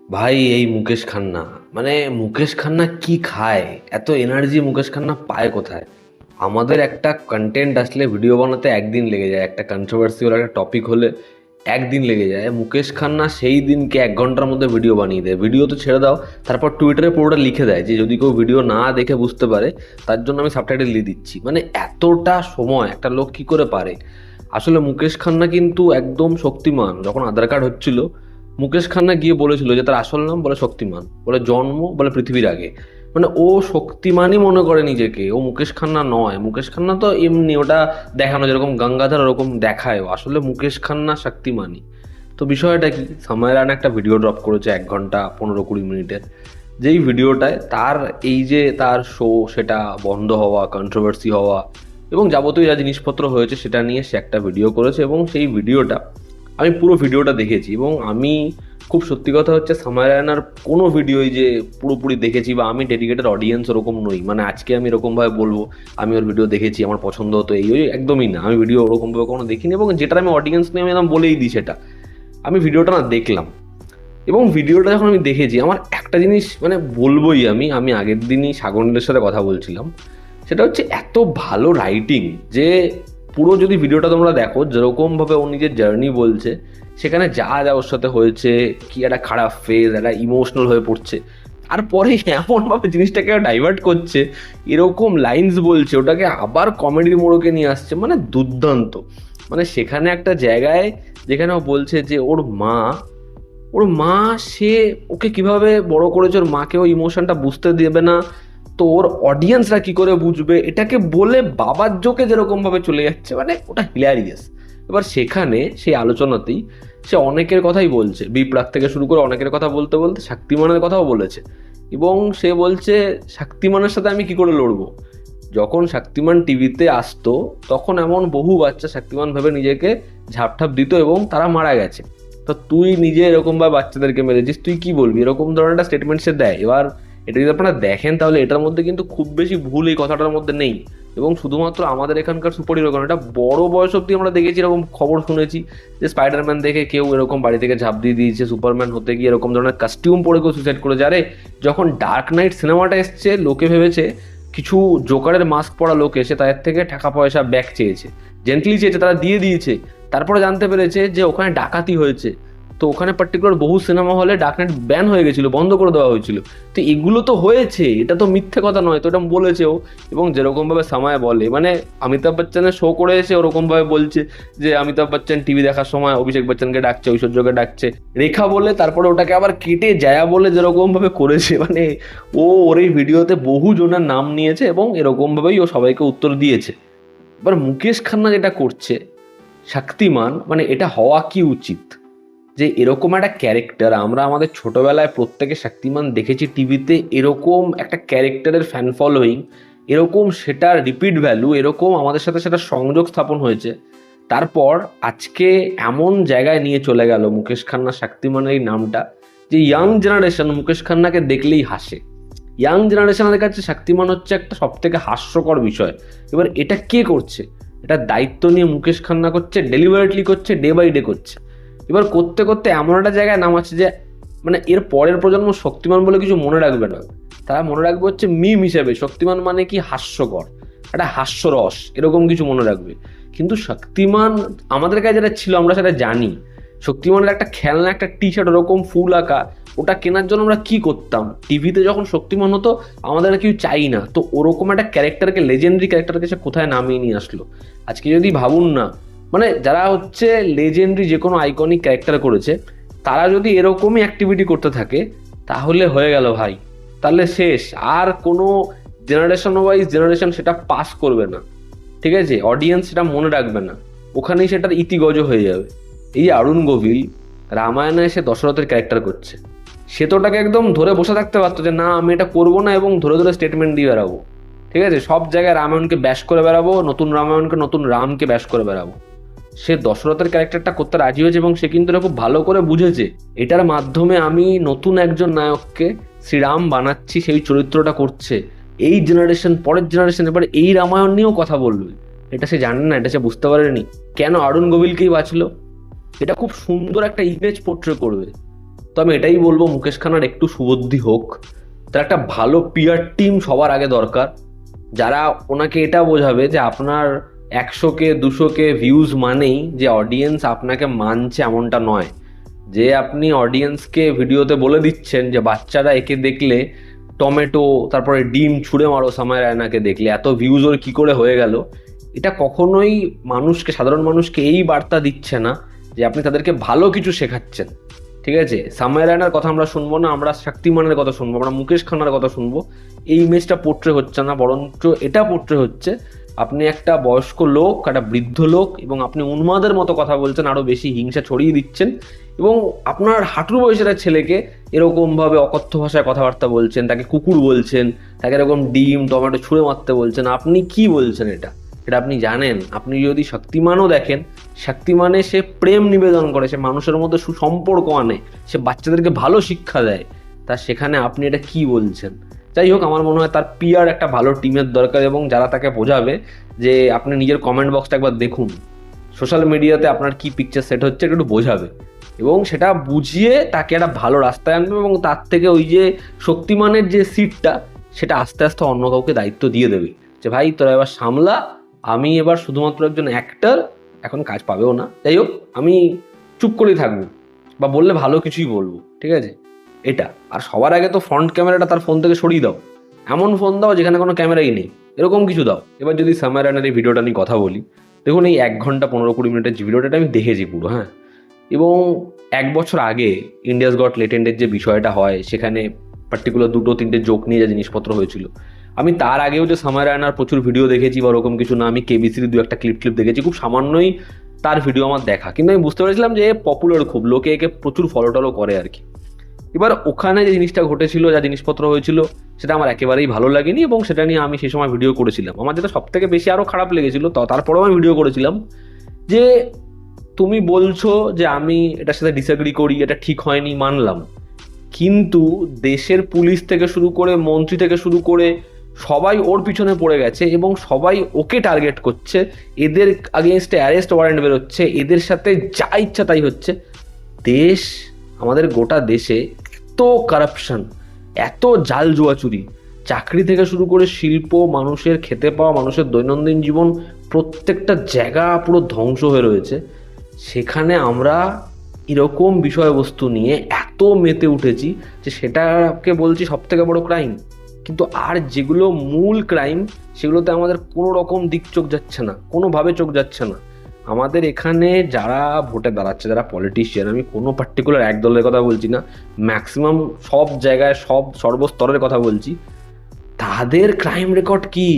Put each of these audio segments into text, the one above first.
ভাই এই মুকেশ খান্না, মানে মুকেশ খান্না কি খায়? এত এনার্জি মুকেশ খান্না পায় কোথায়? আমাদের একটা কন্টেন্ট আসলে ভিডিও বানাতে একদিন লেগে যায়, একটা কন্ট্রোভার্সিয়াল একটা টপিক হলে একদিন লেগে যায়। মুকেশ খান্না সেই দিনকে 1 ঘন্টার মধ্যে ভিডিও বানিয়ে দেয়। ভিডিও তো ছেড়ে দাও, তারপর টুইটারে পুরোটা লিখে দেয় যে যদি কেউ ভিডিও না দেখে বুঝতে পারে তার জন্য আমি সাবটাইটেল দিয়ে দিচ্ছি। মানে এতটা সময় একটা লোক কি করে পারে? আসলে মুকেশ খান্না কিন্তু একদম শক্তিমান। যখন আধার কার্ড হচ্ছিল, মুকেশ খান্না গিয়ে বলেছিল যে তার আসল নাম বলে শক্তিমান, বলে জন্ম বলে পৃথিবীর আগে। মানে ও শক্তিমানই মনে করে নিজেকে, ও মুকেশ খান্না নয়। মুকেশ খান্না তো এমনি ওটা দেখানো, যেরকম গঙ্গাধর ওরকম দেখায়, আসলে মুকেশ খান্না শক্তিমানই। তো বিষয়টা কি, সময় রানা একটা ভিডিও ড্রপ করেছে 1 ঘন্টা 15-20 মিনিটের, যেই ভিডিওটায় তার এই যে তার শো সেটা বন্ধ হওয়া, কন্ট্রোভার্সি হওয়া এবং যাবতীয় যা জিনিসপত্র হয়েছে সেটা নিয়ে সে একটা ভিডিও করেছে। এবং সেই ভিডিওটা আমি পুরো ভিডিওটা দেখেছি, এবং আমি খুব সত্যি কথা হচ্ছে সামায় রায়নার কোনো ভিডিওই যে পুরোপুরি দেখেছি বা আমি ডেডিকেটেড অডিয়েন্স ওরকম নই। মানে আজকে আমি এরকমভাবে বলবো আমি ওর ভিডিও দেখেছি, আমার পছন্দ হতো এই ওই, একদমই না। আমি ভিডিও ওরকমভাবে কোনো দেখিনি, এবং যেটা আমি অডিয়েন্স নিয়ে আমি একদম বলেই দিই সেটা। আমি ভিডিওটা না দেখলাম, এবং ভিডিওটা যখন আমি দেখেছি আমার একটা জিনিস মানে বলবোই। আমি আমি আগের দিনই সাগরনীলের সাথে কথা বলছিলাম, সেটা হচ্ছে এত ভালো রাইটিং যে পুরো যদি ভিডিওটা তোমরা দেখো, যেরকমভাবে ও নিজের জার্নি বলছে, সেখানে যা যা ওর সাথে হয়েছে, কি একটা খারাপ ফেজ, একটা ইমোশনাল হয়ে পড়ছে, তারপরে এমনভাবে জিনিসটাকে ডাইভার্ট করছে, এরকম লাইন্স বলছে, ওটাকে আবার কমেডির মোড়কে নিয়ে আসছে, মানে দুর্দান্ত। মানে সেখানে একটা জায়গায় যেখানে ও বলছে যে ওর মা সে ওকে কিভাবে বড় করেছে, ওর মাকে ও ইমোশনটা বুঝতে দেবে না, তো ওর অডিয়েন্সরা কি করে বুঝবে, এটাকে বলে বাবার জোকে যেরকম ভাবে চলে যাচ্ছে, মানে ওটা হিলারিয়াস। এবার সেখানে সেই আলোচনাতেই সে অনেকের কথাই বলছে, বিপ্রাক থেকে শুরু করে অনেকের কথা বলতে বলতে শক্তিমানের কথাও বলেছে। এবং সে বলছে শক্তিমানের সাথে আমি কি করে লড়বো? যখন শক্তিমান টিভিতে আসতো তখন এমন বহু বাচ্চা শক্তিমান ভেবে নিজেকে ঝাপঠাপ দিত এবং তারা মারা গেছে। তো তুই নিজে এরকম ভাবে বাচ্চাদেরকে মেরেছিস, তুই কি বলবি? এরকম ধরনের একটা স্টেটমেন্ট সে দেয়। এবার এটা যদি আপনারা দেখেন তাহলে এটার মধ্যে কিন্তু খুব বেশি ভুল এই কথাটার মধ্যে নেই। এবং শুধুমাত্র আমাদের এখানকার সুপার হিরো কারণ, এটা বড় বয়স অব্দি আমরা দেখেছি, এরকম খবর শুনেছি যে স্পাইডারম্যান দেখে কেউ এরকম বাড়ি থেকে ঝাঁপ দিয়ে দিয়েছে, সুপারম্যান হতে গিয়ে এরকম ধরনের কস্টিউম পরে কেউ সুইসাইড করে। যারে যখন ডার্ক নাইট সিনেমাটা এসছে লোকে ভেবেছে কিছু জোকারের মাস্ক পরা লোক এসে তাদের থেকে টাকা পয়সা ব্যাক চেয়েছে, জেন্টলি চেয়েছে, তারা দিয়ে দিয়েছে। তারপরে জানতে পেরেছে যে ওখানে ডাকাতি হয়েছে। তো ওখানে পার্টিকুলার বহু সিনেমা হলে ডার্কনাইট ব্যান হয়ে গেছিল, বন্ধ করে দেওয়া হয়েছিল। তো এগুলো তো হয়েছে, এটা তো মিথ্যে কথা নয়, তো এটা বলেছেও। এবং যেরকম ভাবে সময় বলে, মানে অমিতাভ বচ্চনের শো করে এসে ওরকম ভাবে বলছে যে অমিতাভ বচ্চন টিভি দেখার সময় অভিষেক বচ্চনকে ডাকছে, ঐশ্বর্যকে ডাকছে রেখা বলে, তারপরে ওটাকে আবার কেটে জায়া বলে যেরকম ভাবে করেছে, মানে ওর এই ভিডিওতে বহু জনের নাম নিয়েছে এবং এরকম ভাবেই ও সবাইকে উত্তর দিয়েছে। এবার মুকেশ খান্না যেটা করছে শক্তিমান, মানে এটা হওয়া কি উচিত যে এরকম একটা ক্যারেক্টার, আমরা আমাদের ছোটবেলায় প্রত্যেকে শক্তিমান দেখেছি টিভিতে, এরকম একটা ক্যারেক্টারের ফ্যান ফলোয়িং, এরকম সেটার রিপিট ভ্যালু, এরকম আমাদের সাথে সেটা সংযোগ স্থাপন হয়েছে। তারপর আজকে এমন জায়গায় নিয়ে চলে গেল মুকেশ খান্না শক্তিমানের এই নামটা, যে ইয়াং জেনারেশন মুকেশ খান্নাকে দেখলেই হাসে। ইয়াং জেনারেশনের কাছে শক্তিমান হচ্ছে একটা সব থেকে হাস্যকর বিষয়। এবার এটা কে করছে? এটা দায়িত্ব নিয়ে মুকেশ খান্না করছে, ডেলিভারেটলি করছে, ডে বাই ডে করছে। এবার করতে করতে এমন একটা জায়গায় নামাচ্ছে যে মানে এর পরের প্রজন্ম শক্তিমান বলে কিছু মনে রাখবে না, তারা মনে রাখবে হচ্ছে মিম হিসেবে শক্তিমান মানে কি হাস্যকর, একটা হাস্যরস, এরকম কিছু মনে রাখবে। কিন্তু শক্তিমান আমাদের কাছে যেটা ছিল আমরা সেটা জানি। শক্তিমানের একটা খেলনা, একটা টি শার্ট ওরকম ফুল আঁকা, ওটা কেনার জন্য আমরা কি করতাম? টিভিতে যখন শক্তিমান হতো আমাদের কেউ চাই না, তো ওরকম একটা ক্যারেক্টারকে, লেজেন্ডারি ক্যারেক্টারকে সে কোথায় নামিয়ে নিয়ে আসলো। আজকে যদি ভাবুন না, মানে যারা হচ্ছে লেজেন্ডারি যে কোনো আইকনিক ক্যারেক্টার করেছে, তারা যদি এরকমই অ্যাক্টিভিটি করতে থাকে তাহলে হয়ে গেল ভাই, তাহলে শেষ। আর কোনো জেনারেশন ওয়াইজ জেনারেশন সেটা পাস করবে না, ঠিক আছে? অডিয়েন্স সেটা মনে রাখবে না, ওখানেই সেটার ইতিগজ হয়ে যাবে। এই যে অরুণ গোভিল রামায়ণে এসে দশরথের ক্যারেক্টার করছে, সে তো ওটাকে একদম ধরে বসে থাকতে পারতো যে না আমি এটা করবো না, এবং ধরে ধরে স্টেটমেন্ট দিয়ে বেড়াবো, ঠিক আছে? সব জায়গায় রামায়ণকে ব্যাশ করে বেড়াবো, নতুন রামায়ণকে, নতুন রামকে ব্যাশ করে বেড়াবো। সে দশরথের ক্যারেক্টারটা করতে রাজি হয়েছে, এবং সে কিন্তু এটা খুব ভালো করে বুঝেছে এটার মাধ্যমে আমি নতুন একজন নায়ককে শ্রীরাম বানাচ্ছি, সেই চরিত্রটা করছে এই জেনারেশন, পরের জেনারেশন এবার এই রামায়ণ নিয়েও কথা বলবে। এটা সে জানে না, এটা সে বুঝতে পারেনি। কেন অরুণ গোভিলকেই বাঁচলো? এটা খুব সুন্দর একটা ইমেজ পোট্রে করবে। তো আমি এটাই বলবো, মুকেশ খান্নার একটু সুবুদ্ধি হোক, তার একটা ভালো পিআর টিম সবার আগে দরকার, যারা ওনাকে এটা বোঝাবে যে আপনার 100K 200K ভিউজ মানেই যে অডিয়েন্স আপনাকে মানছে এমনটা নয়। যে আপনি অডিয়েন্সকে ভিডিওতে বলে দিচ্ছেন যে বাচ্চারা একে দেখলে টমেটো তারপরে ডিম ছুঁড়ে মারো সামায় রায়নাকে দেখলে, এত ভিউজ ওর কী করে হয়ে গেল, এটা কখনোই মানুষকে, সাধারণ মানুষকে এই বার্তা দিচ্ছে না যে আপনি তাদেরকে ভালো কিছু শেখাচ্ছেন। ঠিক আছে, সামায় রায়নার কথা আমরা শুনবো না, আমরা শক্তিমানের কথা শুনবো, আমরা মুকেশ খান্নার কথা শুনবো। এই ইমেজটা পোট্রে হচ্ছে না, বরঞ্চ এটা পোট্রে হচ্ছে আপনি একটা বয়স্ক লোক, একটা বৃদ্ধ লোক, এবং আপনি উন্মাদের মতো কথা বলছেন, আরও বেশি হিংসা ছড়িয়ে দিচ্ছেন, এবং আপনার হাঁটুর বয়সের ছেলেকে এরকমভাবে অকথ্য ভাষায় কথাবার্তা বলছেন, তাকে কুকুর বলছেন, তাকে এরকম ডিম টমেটো ছুঁড়ে মারতে বলছেন। আপনি কি বলছেন এটা? এটা আপনি জানেন? আপনি যদি শক্তিমানও দেখেন, শক্তিমানে সে প্রেম নিবেদন করে, সে মানুষের মধ্যে সুসম্পর্ক আনে, সে বাচ্চাদেরকে ভালো শিক্ষা দেয়, তা সেখানে আপনি এটা কি বলছেন? যাই হোক, আমার মনে হয় তার পিআর একটা ভালো টিমের দরকার, এবং যারা তাকে বোঝাবে যে আপনি নিজের কমেন্ট বক্সটা একবার দেখুন, সোশ্যাল মিডিয়াতে আপনার কি পিকচার সেট হচ্ছে একটু বোঝাবে, এবং সেটা বুঝিয়ে তাকে একটা ভালো রাস্তায় আনবে, এবং তার থেকে ওই যে শক্তিমানের যে সিটটা, সেটা আস্তে আস্তে অন্য কাউকে দায়িত্ব দিয়ে দেবে যে ভাই তোরা এবার সামলা, আমি এবার শুধুমাত্র একজন অ্যাক্টর, এখন কাজ পাবেও না, যাই হোক আমি চুপ করেই থাকবো, বা বললে ভালো কিছুই বলবো। ঠিক আছে, এটা। আর সবার আগে তো ফ্রন্ট ক্যামেরাটা তার ফোন থেকে সরিয়ে দাও, এমন ফোন দাও যেখানে কোনো ক্যামেরাই নেই, এরকম কিছু দাও। এবার যদি সামার রানের এই ভিডিওটা নিয়ে কথা বলি, দেখুন এই 1 ঘন্টা 15-20 মিনিটের যে ভিডিওটা আমি দেখেছি পুরো, হ্যাঁ, এবং 1 বছর আগে ইন্ডিয়াস গট লেটেন্ডের যে বিষয়টা হয়, সেখানে পার্টিকুলার 2-3টে জোক নিয়ে যা জিনিসপত্র হয়েছিল, আমি তার আগেও যে সামার রায়নার প্রচুর ভিডিও দেখেছি বা ওরকম কিছু না, আমি কেবিসির 2-একটা ক্লিপ দেখেছি, খুব সামান্যই তার ভিডিও আমার দেখা, কিন্তু আমি বুঝতে পেরেছিলাম যে পপুলার খুব, লোকে একে প্রচুর ফলো টলো করে আর কি। এবার ওখানে যে জিনিসটা ঘটেছিল, যা জিনিসপত্র হয়েছিল, সেটা আমার একেবারেই ভালো লাগেনি, এবং সেটা নিয়ে আমি সেই সময় ভিডিও করেছিলাম। আমার যেটা সব থেকে বেশি আরও খারাপ লেগেছিল, তারপরেও আমি ভিডিও করেছিলাম, যে তুমি বলছো যে আমি এটার সাথে ডিসএগ্রি করি, এটা ঠিক হয়নি, মানলাম, কিন্তু দেশের পুলিশ থেকে শুরু করে মন্ত্রী থেকে শুরু করে সবাই ওর পিছনে পড়ে গেছে, এবং সবাই ওকে টার্গেট করছে, এদের আগেনস্টে অ্যারেস্ট ওয়ারেন্ট বেরোচ্ছে, এদের সাথে যা ইচ্ছা তাই হচ্ছে। দেশ, আমাদের গোটা দেশে এত কারাপশন, এত জাল জুয়াচুরি, চাকরি থেকে শুরু করে শিল্প, মানুষের খেতে পাওয়া, মানুষের দৈনন্দিন জীবন, প্রত্যেকটা জায়গা পুরো ধ্বংস হয়ে রয়েছে। সেখানে আমরা এরকম বিষয়বস্তু নিয়ে এত মেতে উঠেছি যে সেটাকে বলছি সব থেকে বড় ক্রাইম। কিন্তু আর যেগুলো মূল ক্রাইম, সেগুলোতে আমাদের কোনো রকম দিক চোখ যাচ্ছে না, কোনোভাবে চোখ যাচ্ছে না। আমাদের এখানে যারা ভোটে দাঁড়াচ্ছে, যারা পলিটিশিয়ান, আমি কোনো পার্টিকুলার এক দলের কথা বলছি না, ম্যাক্সিমাম সব জায়গায় সর্বস্তরের কথা বলছি, তাদের ক্রাইম রেকর্ড কি,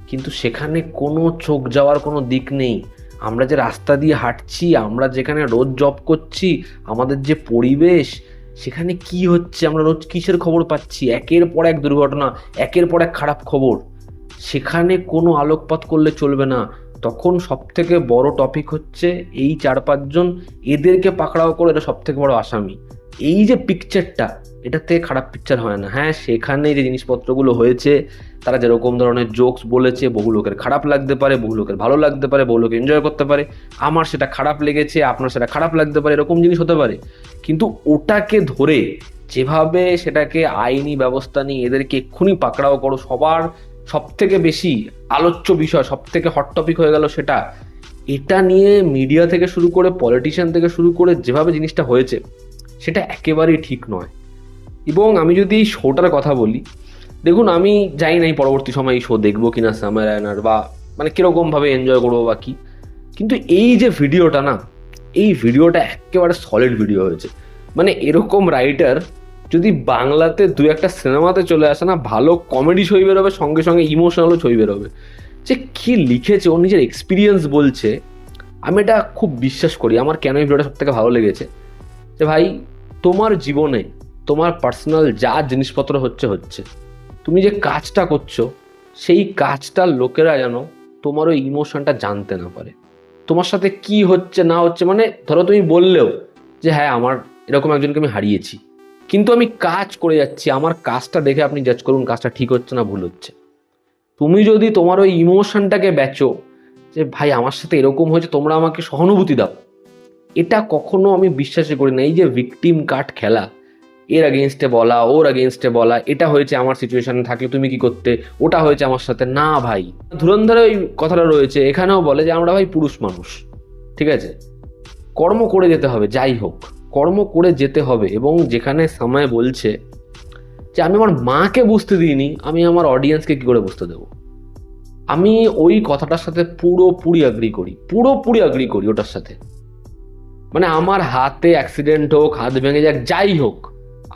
কিন্তু সেখানে কোনো চোখ যাওয়ার কোনো দিক নেই। আমরা যে রাস্তা দিয়ে হাঁটছি, আমরা যেখানে রোজ জব করছি, আমাদের যে পরিবেশ, সেখানে কি হচ্ছে, আমরা রোজ কিসের খবর পাচ্ছি, একের পর এক দুর্ঘটনা, একের পর এক খারাপ খবর, সেখানে কোনো আলোকপাত করলে চলবে না। তখন সব থেকে বড় টপিক হচ্ছে এই 4-5 জন, এদেরকে পাকড়াও করে, এটা সব থেকে বড় আসামি। এই যে পিকচারটা, এটার থেকে খারাপ পিকচার হয় না। হ্যাঁ, সেখানে যে জিনিসপত্রগুলো হয়েছে, তারা যেরকম ধরনের জোকস বলেছে, বহু লোকের খারাপ লাগতে পারে, বহু লোকের ভালো লাগতে পারে, বহু লোক এনজয় করতে পারে, আমার সেটা খারাপ লেগেছে, আপনার সেটা খারাপ লাগতে পারে, এরকম জিনিস হতে পারে। কিন্তু ওটাকে ধরে যেভাবে সেটাকে আইনি ব্যবস্থা নিয়ে এদেরকে এক্ষুনি পাকড়াও করো, সবার সব থেকে বেশি আলোচ্য বিষয়, সব থেকে হট টপিক হয়ে গেল সেটা, এটা নিয়ে মিডিয়া থেকে শুরু করে পলিটিশিয়ান থেকে শুরু করে যেভাবে জিনিসটা হয়েছে, সেটা একেবারেই ঠিক নয়। এবং আমি যদি এই শোটার কথা বলি, দেখুন আমি জানি না এই পরবর্তী সময় এই শো দেখবো কিনা সামার রায়নার, বা মানে কীরকমভাবে এনজয় করবো বা কী, কিন্তু এই যে ভিডিওটা না, এই ভিডিওটা একেবারে সলিড ভিডিও হয়েছে। মানে এরকম রাইটার যদি বাংলাতে 2-একটা সিনেমাতে চলে আসে না, ভালো কমেডি ছবি বেরোবে, সঙ্গে সঙ্গে ইমোশনালও ছবি বেরোবে। যে কী লিখেছে, ওর নিজের এক্সপিরিয়েন্স বলছে, আমি এটা খুব বিশ্বাস করি। আমার কেন এই ভিডিওটা সবথেকে ভালো লেগেছে, যে ভাই তোমার জীবনে তোমার পার্সোনাল যা জিনিসপত্র হচ্ছে, তুমি যে কাজটা করছো, সেই কাজটার লোকেরা যেন তোমার ওই ইমোশনটা জানতে না পারে, তোমার সাথে কি হচ্ছে না হচ্ছে। মানে ধরো তুমি বললেও যে হ্যাঁ আমার এরকম একজনকে আমি হারিয়েছি, কিন্তু আমি কাজ করে যাচ্ছি, আমার কাজটা দেখে আপনি জাজ করুন কাজটা ঠিক হচ্ছে না ভুল হচ্ছে। তুমি যদি তোমার ওই ইমোশনটাকে বেচো যে ভাই আমার সাথে এরকম হয়েছে, তোমরা আমাকে সহানুভূতি দাও, এটা কখনো আমি বিশ্বাসই করি না। এই যে ভিকটিম কার্ড খেলা, এর আগেনস্টে বলা, ওর আগেনস্টে বলা, এটা হয়েছে আমার সিচুয়েশনে থাকলে তুমি কি করতে, ওটা হয়েছে আমার সাথে, না ভাই। ধুরন্ধরে ওই কথাটা রয়েছে, এখানেও বলে যে আমরা ভাই পুরুষ মানুষ, ঠিক আছে, কর্ম করে যেতে হবে, যাই হোক কর্ম করে যেতে হবে। এবং যেখানে সময় বলছে যে আমি আমার মাকে বুঝতে দিইনি, আমি আমার অডিয়েন্সকে কি করে বুঝতে দেবো, আমি ওই কথাটার সাথে পুরোপুরি অ্যাগ্রি করি ওটার সাথে। মানে আমার হাতে অ্যাক্সিডেন্ট হোক, হাত ভেঙে যাক, যাই হোক,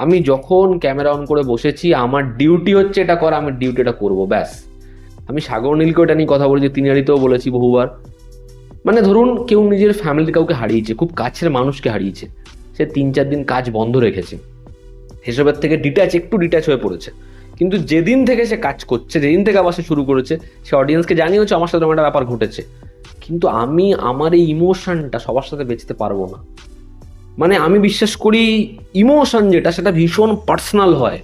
আমি যখন ক্যামেরা অন করে বসেছি আমার ডিউটি হচ্ছে এটা করা, আমি ডিউটিটা করবো, ব্যাস। আমি সাগর নীলকে এটা নিয়ে কথা বলেছি, তিনিয়ারিতেও বলেছি বহুবার। মানে ধরুন কেউ নিজের ফ্যামিলির কাউকে হারিয়েছে, খুব কাছের মানুষকে হারিয়েছে, সে 3-4 দিন কাজ বন্ধ রেখেছে, সেসবের থেকে একটু ডিট্যাচ হয়ে পড়েছে। কিন্তু যেদিন থেকে সে কাজ করছে, যেদিন থেকে আবার সে শুরু করেছে, সে অডিয়েন্সকে জানিয়েছে আমার সাথে একটা ব্যাপার ঘটেছে। কিন্তু আমি আমার এই ইমোশনটা সবার সাথে বেচতে পারবো না। মানে আমি বিশ্বাস করি ইমোশন যেটা, সেটা ভীষণ পার্সোনাল হয়,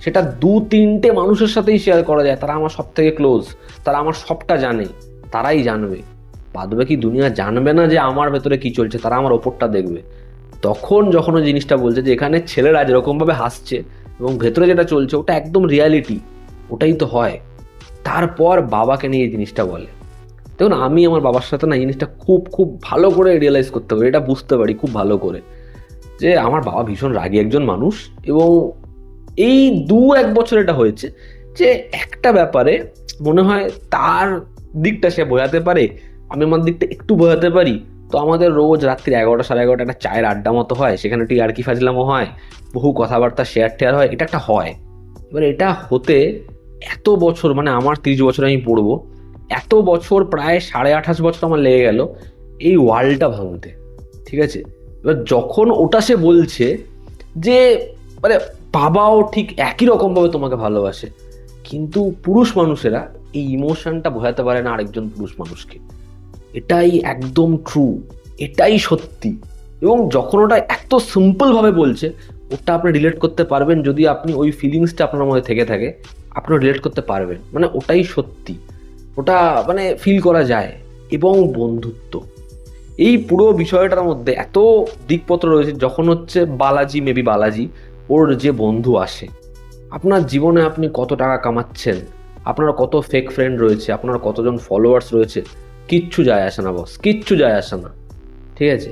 সেটা 2-3টে মানুষের সাথেই শেয়ার করা যায়, তারা আমার সব থেকে ক্লোজ, তারা আমার সবটা জানে, তারাই জানবে। বাদবাকি দুনিয়া জানবে না যে আমার ভেতরে কি চলছে, তারা আমার ওপরটা দেখবে। তখন যখন ওই জিনিসটা বলছে যে এখানে ছেলেরা যেরকমভাবে হাসছে এবং ভেতরে যেটা চলছে ওটা একদম রিয়ালিটি, ওটাই তো হয়, তারপর বাবাকে নিয়ে এই জিনিসটা বলে। দেখুন আমি আমার বাবার সাথে না এই জিনিসটা খুব খুব ভালো করে রিয়েলাইজ করতে পারি, এটা বুঝতে পারি খুব ভালো করে, যে আমার বাবা ভীষণ রাগী একজন মানুষ। এবং এই 2-1 বছর এটা হয়েছে যে একটা ব্যাপারে মনে হয় তার দিকটা সে বোঝাতে পারে, আমি আমার দিকটা একটু বোঝাতে পারি। তো আমাদের রোজ রাত্রি 11টা 11:30 একটা চায়ের আড্ডা মতো হয়, সেখানে একটু ইয়ার্কি ফাজলামও হয়, বহু কথাবার্তা শেয়ার হয়, এটা একটা হয়। এবার এটা হতে এত বছর, মানে আমার 30 বছর আমি পড়বো, এত বছর প্রায় 28.5 বছর আমার লেগে গেল এই ওয়ার্ল্ডটা ভাঙতে, ঠিক আছে। এবার যখন ওটা সে বলছে যে মানে বাবাও ঠিক একই রকমভাবে তোমাকে ভালোবাসে, কিন্তু পুরুষ মানুষেরা এই ইমোশনটা বোঝাতে পারে না আরেকজন পুরুষ মানুষকে, এটাই একদম ট্রু, এটাই সত্যি। এবং যখন ওটা এত সিম্পলভাবে বলছে, ওটা আপনি রিলেট করতে পারবেন, যদি আপনি ওই ফিলিংসটা আপনার মধ্যে থেকে থাকে, আপনি রিলেট করতে পারবেন, মানে ওটাই সত্যি, ওটা মানে ফিল করা যায়। এবং বন্ধুত্ব, এই পুরো বিষয়টার মধ্যে এত দিকপত্র রয়েছে। যখন হচ্ছে বালাজি ওর যে বন্ধু আসে, আপনার জীবনে আপনি কত টাকা কামাচ্ছেন, আপনার কত ফেক ফ্রেন্ড রয়েছে, আপনার কতজন ফলোয়ার্স রয়েছে, কিচ্ছু যায় আসে না বস, কিচ্ছু যায় আসে না, ঠিক আছে।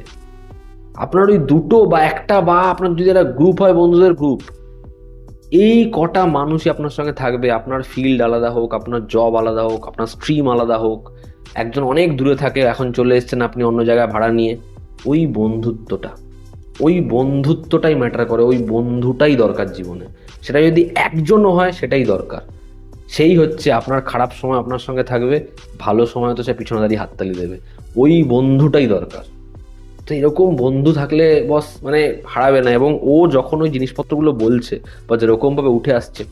আপনার ওই দুটো বা একটা, বা আপনার যদি একটা গ্রুপ হয়, বন্ধুদের গ্রুপ, এই কটা মানুষই আপনার সঙ্গে থাকবে। আপনার ফিল্ড আলাদা হোক, আপনার জব আলাদা হোক, আপনার স্ট্রিম আলাদা হোক, একজন অনেক দূরে থাকে, এখন চলে এসেছেন আপনি অন্য জায়গায় ভাড়া নিয়ে, ওই বন্ধুত্বটাই ম্যাটার করে, ওই বন্ধুটাই দরকার জীবনে। সেটা যদি একজনও হয় সেটাই দরকার, সেই হচ্ছে আপনার খারাপ সময় আপনার সঙ্গে থাকবে, ভালো সময় তো সে পিছনে দাঁড়িয়ে হাততালি দেবে, ওই বন্ধুটাই দরকার। তো এরকম বন্ধু থাকলে বস মানে হারাবে না। এবং ও যখন ওই জিনিসপত্রগুলো বলছে বা যেরকমভাবে উঠে আসছে,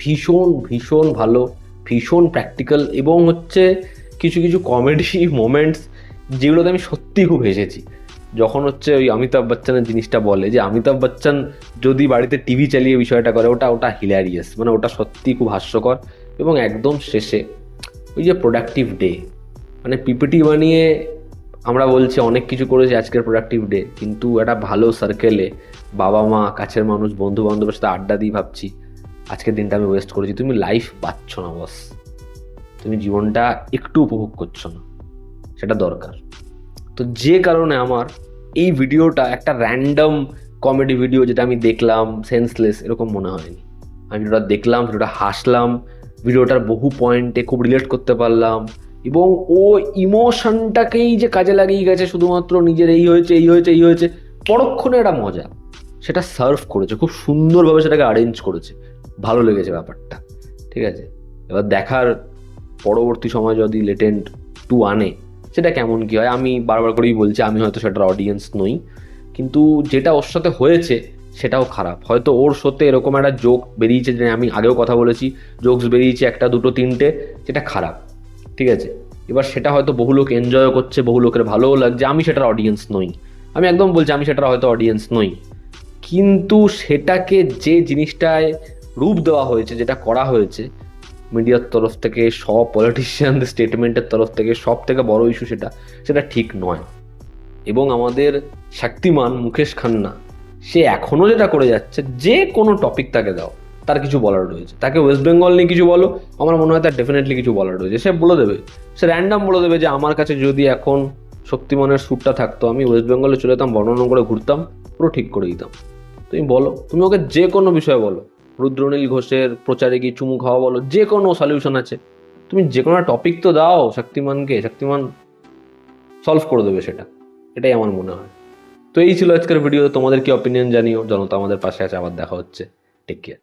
ভীষণ ভীষণ ভালো, ভীষণ প্র্যাকটিক্যাল, এবং হচ্ছে কিছু কিছু কমেডি মোমেন্টস যেগুলোতে আমি সত্যিই খুব হেসেছি। যখন হচ্ছে ওই অমিতাভ বচ্চনের জিনিসটা বলে যে অমিতাভ বচ্চন যদি বাড়িতে টিভি চালিয়ে বিষয়টা করে, ওটা হিলারিয়াস, মানে ওটা সত্যিই খুব হাস্যকর। এবং একদম শেষে ওই যে প্রোডাক্টিভ ডে, মানে পিপিটি বানিয়ে আমরা বলছি অনেক কিছু করেছি আজকের প্রোডাক্টিভ ডে, কিন্তু একটা ভালো সার্কেলে বাবা মা, কাছের মানুষ, বন্ধু বান্ধবের সাথে আড্ডা দিয়ে ভাবছি আজকের দিনটা আমি ওয়েস্ট করেছি। তুমি লাইফ পাচ্ছ না বস, তুমি জীবনটা একটু উপভোগ করছো না, সেটা দরকার। তো যে কারণে আমার এই ভিডিওটা একটা র্যান্ডম কমেডি ভিডিও, যেটা আমি দেখলাম সেন্সলেস এরকম মনে হয়নি। আমি ভিডিওটা দেখলাম, ভিডিওটা হাসলাম, ভিডিওটার বহু পয়েন্টে খুব রিলেট করতে পারলাম। এবং ও ইমোশনটাকেই যে কাজে লাগিয়ে গেছে শুধুমাত্র নিজের এই হয়েছে, পরক্ষণে একটা মজা সেটা সার্ভ করেছে, খুব সুন্দরভাবে সেটাকে অ্যারেঞ্জ করেছে, ভালো লেগেছে ব্যাপারটা, ঠিক আছে। এবার দেখার পরবর্তী সময় যদি লেটেন্ট 2 আনে সেটা কেমন কী হয়। আমি বারবার করেই বলছি আমি হয়তো সেটার অডিয়েন্স নই, কিন্তু যেটা ওর সাথে হয়েছে সেটাও খারাপ। হয়তো ওর সাথে এরকম একটা জোক বেরিয়েছে, যে আমি আগেও কথা বলেছি, জোকস বেরিয়েছে 1, 2, 3টে, যেটা খারাপ, ঠিক আছে। এবার সেটা হয়তো বহু লোক এনজয়ও করছে, বহু লোকের ভালোও লাগছে, আমি সেটার অডিয়েন্স নই, আমি একদম বলছি আমি সেটার হয়তো অডিয়েন্স নই। কিন্তু সেটাকে যে জিনিসটায় রূপ দেওয়া হয়েছে, যেটা করা হয়েছে মিডিয়ার তরফ থেকে, সব পলিটিশিয়ানদের স্টেটমেন্টের তরফ থেকে, সব থেকে বড় ইস্যু সেটা ঠিক নয়। এবং আমাদের শক্তিমান মুকেশ খান্না সে এখনও যেটা করে যাচ্ছে, যে কোনো টপিক তাকে দাও তার কিছু বলার রয়েছে। তাকে ওয়েস্ট বেঙ্গল নিয়ে কিছু বলো, আমার মনে হয় তার ডেফিনেটলি কিছু বলার রয়েছে। সে বলে দেবে, সে র্যান্ডাম বলে দেবে যে আমার কাছে যদি এখন শক্তিমানের স্যুটটা থাকতো আমি ওয়েস্ট বেঙ্গলে চলে যেতাম, বর্ণনা করে ঘুরতাম, পুরো ঠিক করে দিতাম। তুমি বলো, তুমি ওকে যে কোনো বিষয়ে বলো, রুদ্রনীল ঘোষের প্রচারে গিয়ে চুমু খাওয়া বলো, যে কোনো সলিউশন আছে, তুমি যে কোনো টপিক তো দাও শক্তিমানকে, শক্তিমান সলভ করে দেবে সেটা। এটাই আমার মনে হয়। তো এই ছিল আজকের ভিডিও। তোমাদের কি অপিনিয়ন জানিও। জনতা আমাদের পাশে আছে। আবার দেখা হচ্ছে। Take care.